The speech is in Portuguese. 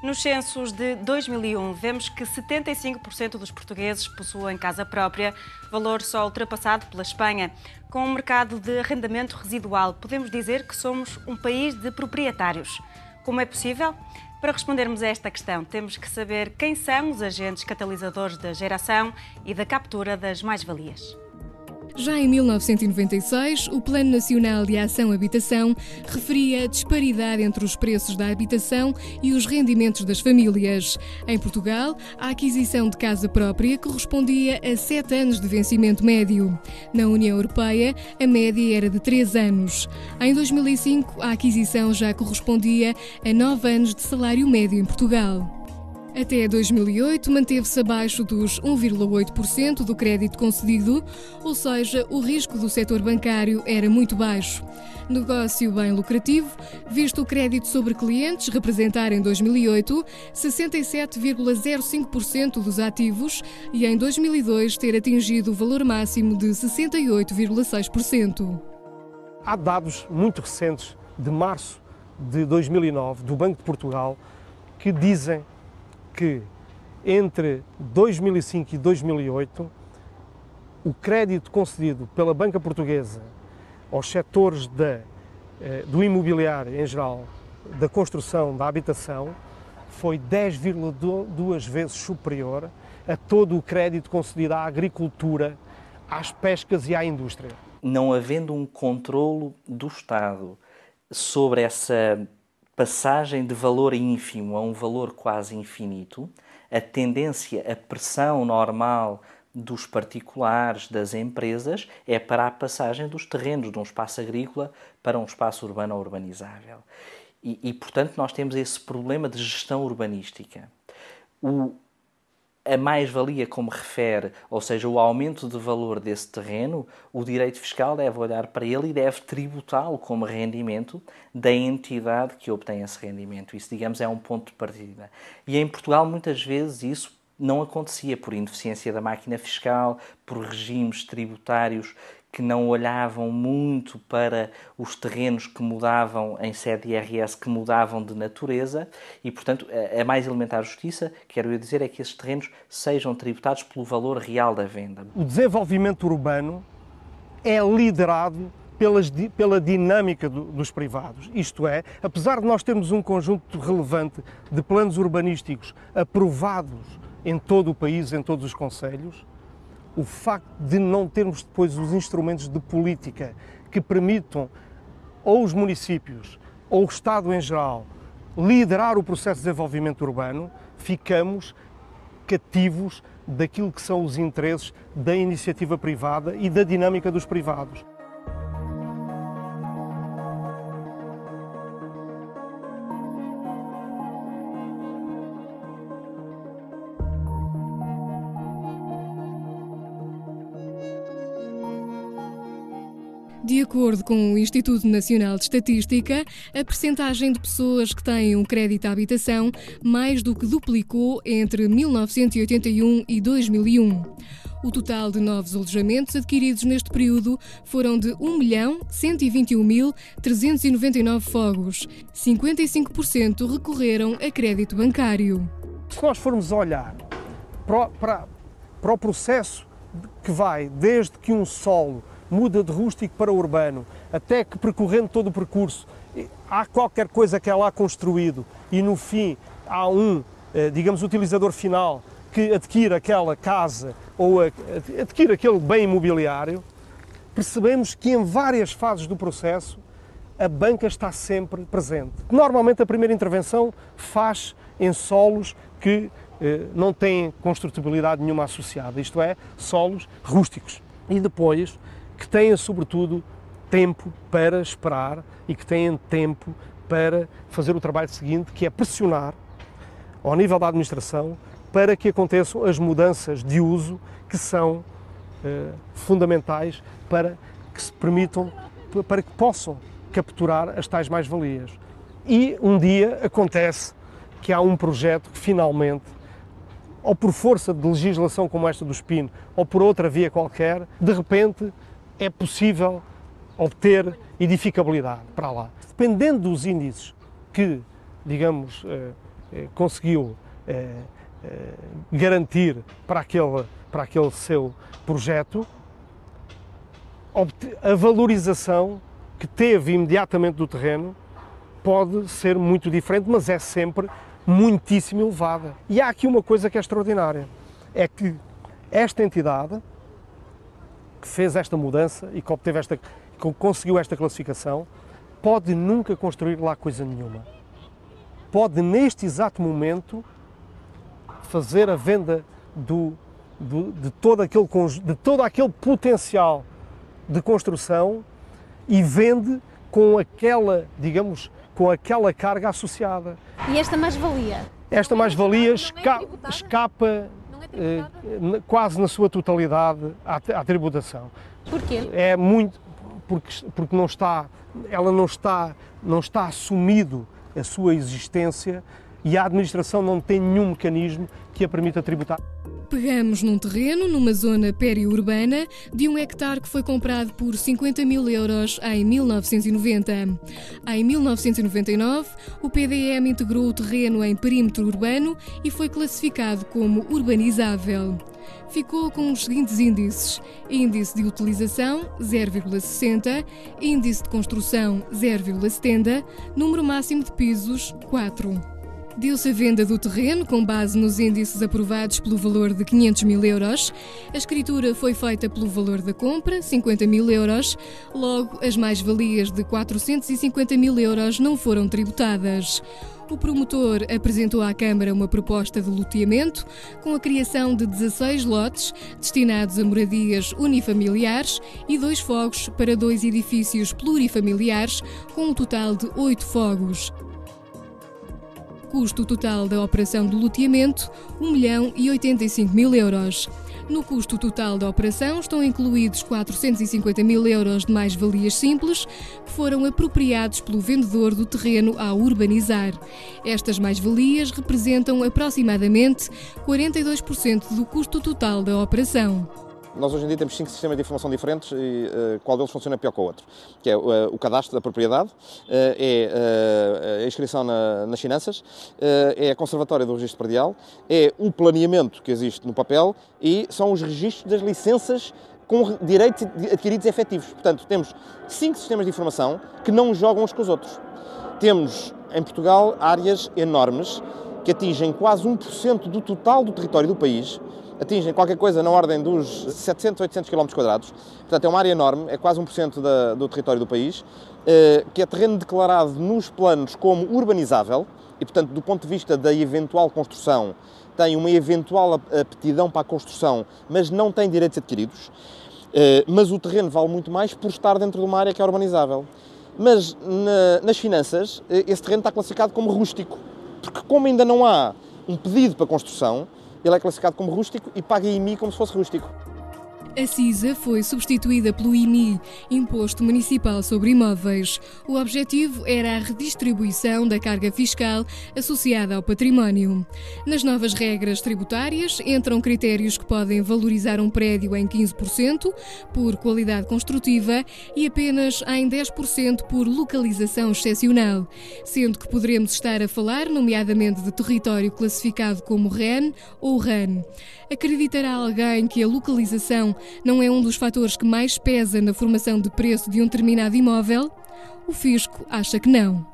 Nos censos de 2001, vemos que 75% dos portugueses possuem casa própria, valor só ultrapassado pela Espanha. Com um mercado de arrendamento residual, podemos dizer que somos um país de proprietários. Como é possível? Para respondermos a esta questão, temos que saber quem são os agentes catalisadores da geração e da captura das mais-valias. Já em 1996, o Plano Nacional de Ação Habitação referia a disparidade entre os preços da habitação e os rendimentos das famílias. Em Portugal, a aquisição de casa própria correspondia a 7 anos de vencimento médio. Na União Europeia, a média era de 3 anos. Em 2005, a aquisição já correspondia a 9 anos de salário médio em Portugal. Até 2008, manteve-se abaixo dos 1,8% do crédito concedido, ou seja, o risco do setor bancário era muito baixo. Negócio bem lucrativo, visto o crédito sobre clientes representar em 2008 67,05% dos ativos e em 2002 ter atingido o valor máximo de 68,6%. Há dados muito recentes de março de 2009 do Banco de Portugal que dizem que entre 2005 e 2008 o crédito concedido pela banca portuguesa aos setores do imobiliário em geral, da construção, da habitação, foi 10,2 vezes superior a todo o crédito concedido à agricultura, às pescas e à indústria. Não havendo um controlo do Estado sobre essa passagem de valor ínfimo a um valor quase infinito, a tendência, a pressão normal dos particulares, das empresas, é para a passagem dos terrenos de um espaço agrícola para um espaço urbano ou urbanizável. E portanto, nós temos esse problema de gestão urbanística. A mais-valia, como refere, ou seja, o aumento de valor desse terreno, o direito fiscal deve olhar para ele e deve tributá-lo como rendimento da entidade que obtém esse rendimento. Isso, digamos, é um ponto de partida. E em Portugal, muitas vezes, isso não acontecia por ineficiência da máquina fiscal, por regimes tributários que não olhavam muito para os terrenos que mudavam em sede de IRS, que mudavam de natureza e, portanto, a mais elementar justiça, quero eu dizer, é que esses terrenos sejam tributados pelo valor real da venda. O desenvolvimento urbano é liderado pela dinâmica dos privados. Isto é, apesar de nós termos um conjunto relevante de planos urbanísticos aprovados em todo o país, em todos os concelhos, o facto de não termos depois os instrumentos de política que permitam ou os municípios ou o Estado em geral liderar o processo de desenvolvimento urbano, ficamos cativos daquilo que são os interesses da iniciativa privada e da dinâmica dos privados. De acordo com o Instituto Nacional de Estatística, a percentagem de pessoas que têm um crédito à habitação mais do que duplicou entre 1981 e 2001. O total de novos alojamentos adquiridos neste período foram de 1.121.399 fogos. 55% recorreram a crédito bancário. Se nós formos olhar para o processo que vai desde que um solo muda de rústico para urbano, até que percorrendo todo o percurso há qualquer coisa que é lá construído e no fim há digamos, utilizador final que adquire aquela casa ou adquire aquele bem imobiliário, percebemos que em várias fases do processo a banca está sempre presente. Normalmente a primeira intervenção faz em solos que não têm construtibilidade nenhuma associada, isto é, solos rústicos. E depois que tenha, sobretudo, tempo para esperar e que tenham tempo para fazer o trabalho seguinte, que é pressionar ao nível da administração para que aconteçam as mudanças de uso que são fundamentais para que se permitam, para que possam capturar as tais mais-valias. E um dia acontece que há um projeto que finalmente, ou por força de legislação como esta do SPIN, ou por outra via qualquer, de repente é possível obter edificabilidade para lá. Dependendo dos índices que, digamos, conseguiu garantir para aquele seu projeto, a valorização que teve imediatamente do terreno pode ser muito diferente, mas é sempre muitíssimo elevada. E há aqui uma coisa que é extraordinária, é que esta entidade que fez esta mudança e que conseguiu esta classificação, pode nunca construir lá coisa nenhuma. Pode, neste exato momento, fazer a venda de todo aquele potencial de construção e vende com aquela, digamos, com aquela carga associada. E esta mais-valia? Esta mais-valia escapa quase na sua totalidade à tributação. Porquê? É muito porque ela não está assumido a sua existência e a administração não tem nenhum mecanismo que a permita tributar. Pegamos num terreno, numa zona periurbana, de 1 hectare que foi comprado por 50 mil euros em 1990. Em 1999, o PDM integrou o terreno em perímetro urbano e foi classificado como urbanizável. Ficou com os seguintes índices: índice de utilização 0,60, índice de construção 0,70, número máximo de pisos 4. Deu-se a venda do terreno com base nos índices aprovados pelo valor de 500 mil euros. A escritura foi feita pelo valor da compra, 50 mil euros. Logo, as mais-valias de 450 mil euros não foram tributadas. O promotor apresentou à Câmara uma proposta de loteamento com a criação de 16 lotes destinados a moradias unifamiliares e 2 fogos para 2 edifícios plurifamiliares, com um total de 8 fogos. Custo total da operação de loteamento, 1.085.000 euros. No custo total da operação estão incluídos 450 mil euros de mais-valias simples que foram apropriados pelo vendedor do terreno ao urbanizar. Estas mais-valias representam aproximadamente 42% do custo total da operação. Nós hoje em dia temos 5 sistemas de informação diferentes e qual deles funciona pior que o outro. Que é o cadastro da propriedade, é a inscrição nas finanças, é a conservatória do registro predial, é o planeamento que existe no papel e são os registros das licenças com direitos adquiridos efetivos. Portanto, temos 5 sistemas de informação que não jogam uns com os outros. Temos, em Portugal, áreas enormes que atingem quase 1% do total do território do país, atingem qualquer coisa na ordem dos 700, 800 km². Portanto, é uma área enorme, é quase 1% do território do país, que é terreno declarado nos planos como urbanizável e, portanto, do ponto de vista da eventual construção, tem uma eventual aptidão para a construção, mas não tem direitos adquiridos. Mas o terreno vale muito mais por estar dentro de uma área que é urbanizável. Mas nas finanças, esse terreno está classificado como rústico, porque como ainda não há um pedido para construção, ele é classificado como rústico e paga IMI como se fosse rústico. A CISA foi substituída pelo IMI, Imposto Municipal sobre Imóveis. O objetivo era a redistribuição da carga fiscal associada ao património. Nas novas regras tributárias entram critérios que podem valorizar um prédio em 15% por qualidade construtiva e apenas em 10% por localização excepcional, sendo que poderemos estar a falar, nomeadamente, de território classificado como REN ou RAN. Acreditará alguém que a localização não é um dos fatores que mais pesa na formação de preço de um determinado imóvel? O fisco acha que não.